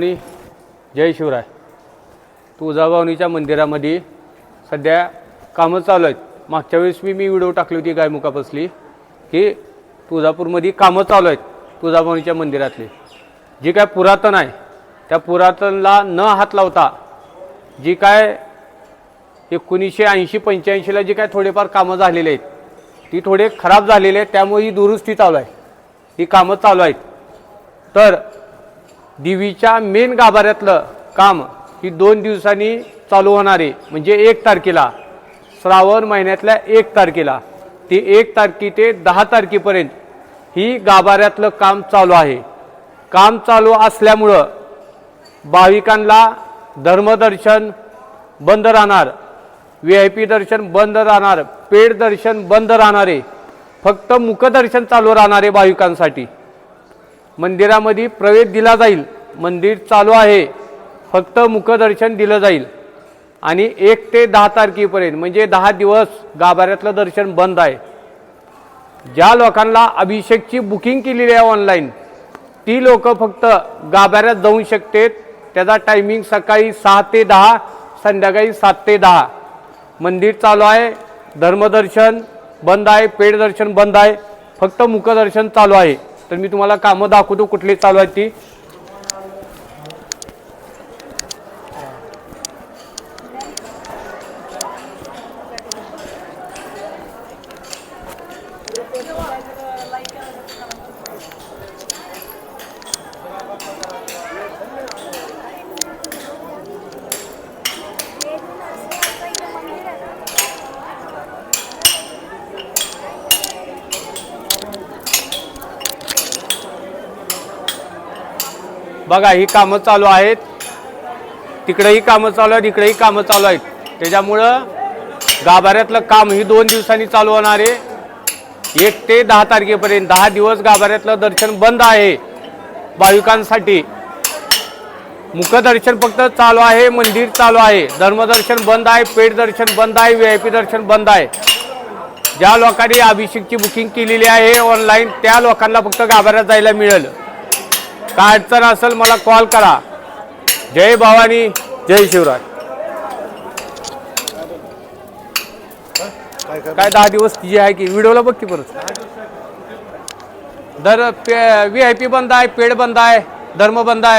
जय शिवराय। तुळजाभवानीच्या मंदिरामध्ये सध्या कामं चालू आहेत। मागच्या वेळेस मी व्हिडिओ टाकली होती गायमुखापासली की तुळजापूरमध्ये कामं चालू आहेत। तुळजाभवानीच्या मंदिरातली जी काय पुरातन आहे त्या पुरातनला न हात लावता जी काय 1980-85 ला जी काय थोडेफार कामं झालेली आहेत ती थोडे खराब झालेले आहेत, त्यामुळे ही दुरुस्ती चालू आहे, ही कामं चालू आहेत। तर देवीच्या मेन गाभाऱ्यातलं काम ही 2 दिवसांनी चालू होणार आहे, म्हणजे 1 तारखेला, श्रावण महिन्यातल्या 1 तारखेला, ती 1 तारखे ते 10 तारखेपर्यंत ही गाभाऱ्यातलं काम चालू आहे। काम चालू असल्यामुळं भाविकांना धर्मदर्शन बंद राहणार, VIP दर्शन बंद राहणार, पेड दर्शन बंद राहणार आहे, फक्त मुखदर्शन चालू राहणार आहे भाविकांसाठी। मंदिरामध्ये प्रवेश दिला जाईल, मंदिर चालू आहे, फक्त मुखदर्शन दिलं जाईल आणि 1 ते 10 तारखेपर्यंत म्हणजे 10 दिवस गाभाऱ्यातलं दर्शन बंद आहे। ज्या लोकांना अभिषेकची बुकिंग केलेली आहे ऑनलाईन ती लोक फक्त गाभाऱ्यात जाऊ शकतात। त्याचा टायमिंग सकाळी 6 ते 10, संध्याकाळी 7 ते 10। मंदिर चालू आहे, धर्मदर्शन बंद आहे, पेड दर्शन बंद आहे, फक्त मुखदर्शन चालू आहे। तर मी तुम्हाला कामं दाखवतो कुठली चालू आहेत ती। बघा ही कामं चालू आहेत, तिकडेही कामं चालू आहेत, इकडेही कामं चालू आहेत। त्याच्यामुळं गाभाऱ्यातलं काम ही 2 दिवसांनी चालू होणार आहे, 1 ते 10 तारखेपर्यंत 10 दिवस गाभाऱ्यातलं दर्शन बंद आहे भाविकांसाठी। मुखदर्शन फक्त चालू आहे, मंदिर चालू आहे, धर्मदर्शन बंद आहे, पेड दर्शन बंद आहे, VIP दर्शन बंद आहे। ज्या लोकांनी अभिषेकची बुकिंग केलेली आहे ऑनलाईन त्या लोकांना फक्त गाभाऱ्यात जायला मिळेल। काय अडचण असेल मला कॉल करा। जय भवानी, जय शिवराय। काय 10 दिवस जी आहे की व्हिडिओला बघ की परत। VIP बंद आहे, पेड बंद आहे, धर्म बंद आहे।